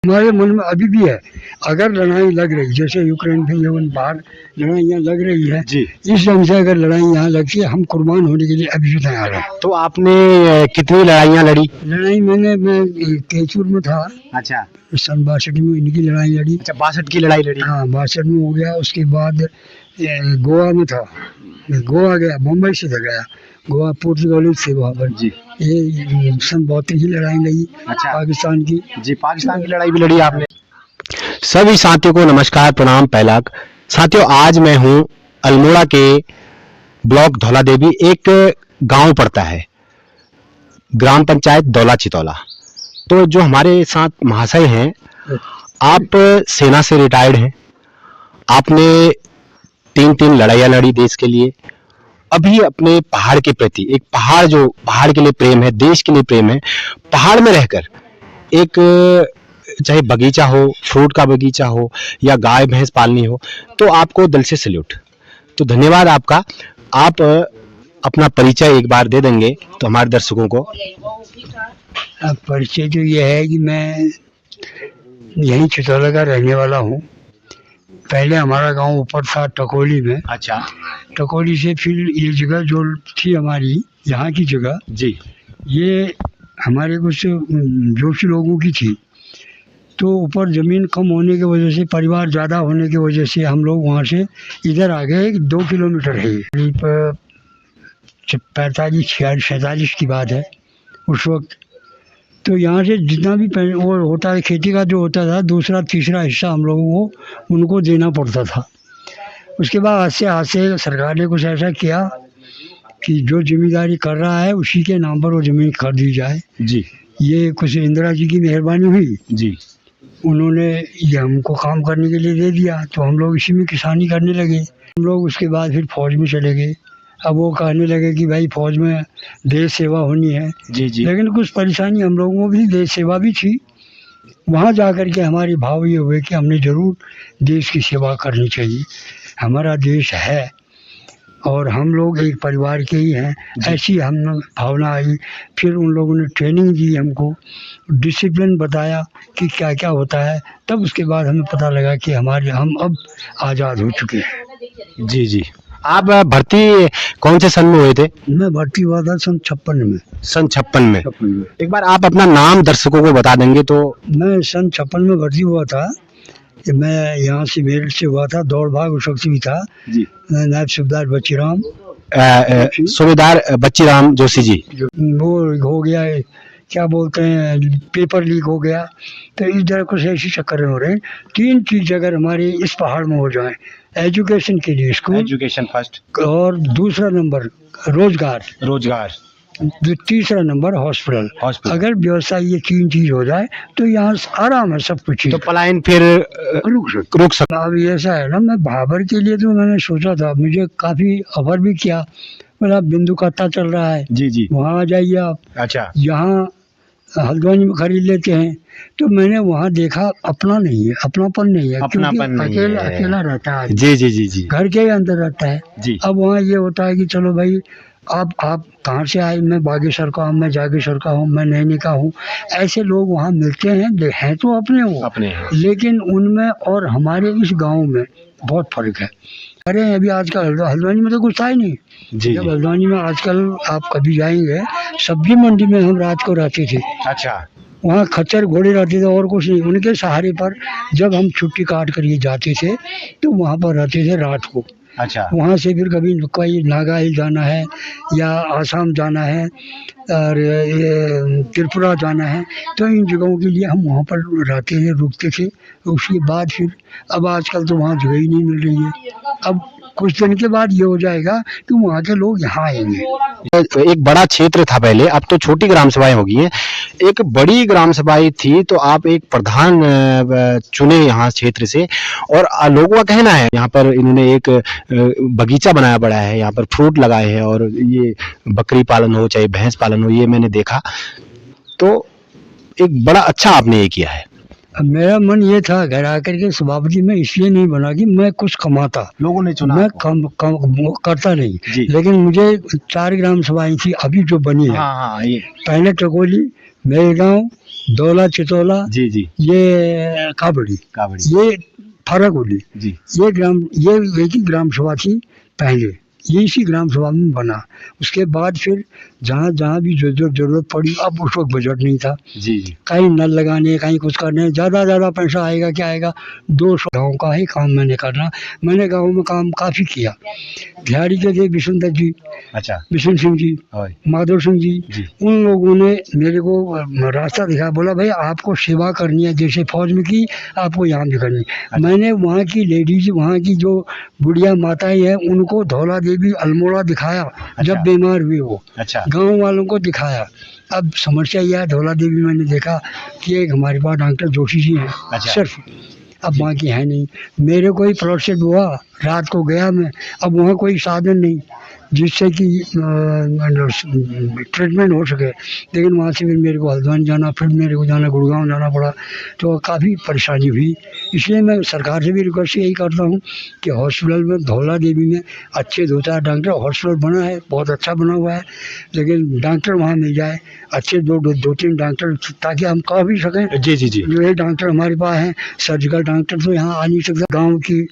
हमारे मन में अभी भी है। अगर लड़ाई लग रही, जैसे यूक्रेन में या बाहर लड़ाइयाँ लग रही है जी। इस ढंग से अगर लड़ाई यहाँ लगती है, हम कुर्बान होने के लिए अभी भी तैयार हैं। तो आपने कितनी लड़ाइयाँ लड़ी? लड़ाई मैं केचुर में था। अच्छा। सन 62 में इनकी लड़ाई लड़ी। अच्छा, 62 की लड़ाई लड़ी। हाँ, 62 में हो गया। उसके बाद गोवा में था। गोवा गया, मुंबई से गया गोवा, पुर्तगाली से वहाँ पर जी। ये सन 32 की लड़ाई लड़ी। अच्छा। पाकिस्तान की। जी, पाकिस्तान की लड़ाई भी लड़ी आपने। सभी साथियों को नमस्कार, प्रणाम, पहलाक। साथियों, आज मैं हूँ अल्मोड़ा के ब्लॉक धौला देवी, एक गांव पड़ता है, ग्राम पंचायत दौला चितौला। तो जो हमारे साथ महाशय हैं, आप सेना से रिटायर्ड हैं, आपने 3 लड़ाइयाँ लड़ी देश के लिए। अभी अपने पहाड़ के प्रति, एक पहाड़ जो पहाड़ के लिए प्रेम है, देश के लिए प्रेम है, पहाड़ में रहकर एक, चाहे बगीचा हो, फ्रूट का बगीचा हो या गाय भैंस पालनी हो, तो आपको दिल से सैल्यूट। तो धन्यवाद आपका। आप अपना परिचय एक बार दे देंगे तो हमारे दर्शकों को। परिचय तो यह है कि मैं यहीं चितौला का रहने वाला हूँ। पहले हमारा गांव ऊपर था टकोली में। अच्छा। टकोली से फिर ये जगह जो थी हमारी, यहाँ की जगह जी। ये हमारे कुछ जोशी लोगों की थी। तो ऊपर ज़मीन कम होने की वजह से, परिवार ज़्यादा होने की वजह से हम लोग वहाँ से इधर आ गए। 2 किलोमीटर है, करीब 45-46 की बात है उस वक्त। तो यहाँ से जितना भी वो होता है खेती का, जो होता था, दूसरा तीसरा हिस्सा हम लोगों को उनको देना पड़ता था। उसके बाद आज से सरकार ने कुछ ऐसा किया कि जो जिम्मेदारी कर रहा है उसी के नाम पर वो ज़मीन कर दी जाए। जी। ये कुछ इंदिरा जी की मेहरबानी हुई। जी। उन्होंने ये हमको काम करने के लिए दे दिया, तो हम लोग इसी में किसानी करने लगे। हम लोग उसके बाद फिर फौज में चले गए। अब वो कहने लगे कि भाई फौज में देश सेवा होनी है। जी। जी। लेकिन कुछ परेशानी हम लोगों को भी, देश सेवा भी थी। वहाँ जा कर के हमारे भाव ये हुए कि हमने ज़रूर देश की सेवा करनी चाहिए। हमारा देश है और हम लोग एक परिवार के ही हैं, ऐसी हम भावना आई। फिर उन लोगों ने ट्रेनिंग दी हमको, डिसिप्लिन बताया कि क्या क्या होता है। तब उसके बाद हमें पता लगा कि हम अब आज़ाद हो चुके हैं। जी। जी। आप भर्ती कौन से सन में हुए थे? मैं भर्ती हुआ था सन 56 में। सन 56 में। एक बार आप अपना नाम दर्शकों को बता देंगे तो। मैं सन 56 में भर्ती हुआ था। कि मैं यहाँ से मेरठ से हुआ था, दौड़ भाग उस वक्त भी था। जी। नायब सूबेदार बच्चीराम, सूबेदार बच्चीराम जोशी जी। वो हो गया है, क्या बोलते हैं, पेपर लीक हो गया। तो इस तरह कुछ ऐसे चक्कर हो रहे हैं। 3 चीज़ अगर हमारे इस पहाड़ में हो जाए, एजुकेशन के लिए स्कूल, एजुकेशन फर्स्ट, और दूसरा नंबर रोजगार, तीसरा नंबर हॉस्पिटल। अगर व्यवसाय, ये 3 चीज हो जाए तो यहाँ आराम है, सब कुछ। तो पलायन फिर रुक सकता। अब ऐसा है ना, मैं भाबर के लिए तो मैंने सोचा था, मुझे काफी ऑफर भी किया, बोला बिंदु कत्ता चल रहा है। जी। जी। वहाँ आ जाइए आप। अच्छा। यहाँ हल्द्वानी में खरीद लेते हैं। तो मैंने वहाँ देखा अपना नहीं है, अपनापन नहीं है, क्योंकि अकेला रहता है। जी। जी। जी। जी। घर के ही अंदर रहता है। जी। अब वहाँ ये होता है कि चलो भाई, आप कहाँ से आए, मैं बागेश्वर का हूँ, मैं जागेश्वर का हूँ, मैं नैनी का हूँ। ऐसे लोग वहाँ मिलते हैं तो अपने हैं, लेकिन उनमें और हमारे इस गांव में बहुत फर्क है। अरे अभी आजकल हल्द्वानी में तो कुछ था ही नहीं। जी। जब हल्द्वानी में आजकल आप कभी जाएंगे, सब्जी मंडी में हम रात को रहते थे। अच्छा। वहाँ खच्चर घोड़े रहते थे और कुछ नहीं। उनके सहारे पर जब हम छुट्टी काट कर ये जाते थे तो वहाँ पर रहते थे रात को। अच्छा। वहाँ से फिर कभी कोई नागालैंड जाना है या आसाम जाना है और ये त्रिपुरा जाना है, तो इन जगहों के लिए हम वहाँ पर रहते थे, रुकते थे। उसके बाद फिर अब आजकल तो वहाँ जगह ही नहीं मिल रही है। अब कुछ दिन के बाद ये हो जाएगा कि वहाँ के लोग यहाँ आएंगे। एक बड़ा क्षेत्र था पहले, अब तो छोटी ग्राम सभाएं हो गई हैं। एक बड़ी ग्राम सभाएं थी, तो आप एक प्रधान चुने यहाँ क्षेत्र से, और लोगों का कहना है यहाँ पर इन्होंने एक बगीचा बनाया बड़ा है, यहाँ पर फ्रूट लगाए हैं, और ये बकरी पालन हो चाहे भैंस पालन हो, ये मैंने देखा। तो एक बड़ा अच्छा आपने ये किया है। मेरा मन ये था घर आकर के सभापति में इसलिए नहीं बना कि मैं कुछ कमाता, लोगों ने चुना, मैं कम करता नहीं। लेकिन मुझे 4 ग्राम सभाएं थी अभी जो बनी है। हाँ, ये पहले टकोली, मेरे गाँव, दौला चितौला, जी जी ये काबड़ी, काबड़ी ये फरकउली, जी ये एक ही ग्राम सभा थी पहले, ये इसी ग्राम सभा में बना। उसके बाद फिर जहाँ जहाँ भी जो जरूरत पड़ी, अब उस वक्त बजट नहीं था, जी जी कहीं नल लगाने, कहीं कुछ करने, ज़्यादा पैसा आएगा क्या आएगा। 200 गाँव का ही काम मैंने करना। मैंने गाँव में काम काफ़ी किया। बिहारी के थे विशुनदत्त जी, अच्छा बिशन सिंह जी, ओए, माधव सिंह जी, जी उन लोगों ने मेरे को रास्ता दिखाया, बोला भाई आपको सेवा करनी है, जैसे फौज में की आपको यहाँ भी करनी। मैंने वहाँ की लेडीज, वहाँ की जो बुढ़िया माताएं हैं, उनको धौला देवी अल्मोड़ा दिखाया। जब बीमार हुए वो अच्छा गांव वालों को दिखाया। अब समस्या यह है, धौला देवी मैंने देखा कि एक हमारे पास डॉक्टर जोशी जी हैं, अच्छा। सिर्फ, अब वहाँ की है नहीं। मेरे को ही प्लॉट सेट हुआ, रात को गया मैं, अब वहाँ कोई साधन नहीं जिससे कि ट्रीटमेंट हो सके। लेकिन वहाँ से फिर मेरे को हल्द्वानी जाना, फिर मेरे को जाना गुड़गांव जाना पड़ा, तो काफ़ी परेशानी हुई। इसलिए मैं सरकार से भी रिक्वेस्ट यही करता हूँ कि हॉस्पिटल में, धौला देवी में अच्छे 2-4 डॉक्टर, हॉस्पिटल बना है, बहुत अच्छा बना हुआ है, लेकिन डॉक्टर वहाँ मिल जाए अच्छे, 2-3 डॉक्टर, ताकि हम कह भी सकें जी जी जी जो ये डॉक्टर हमारे पास हैं, सर्जिकल डॉक्टर तो यहाँ आ नहीं सकता। गाँव की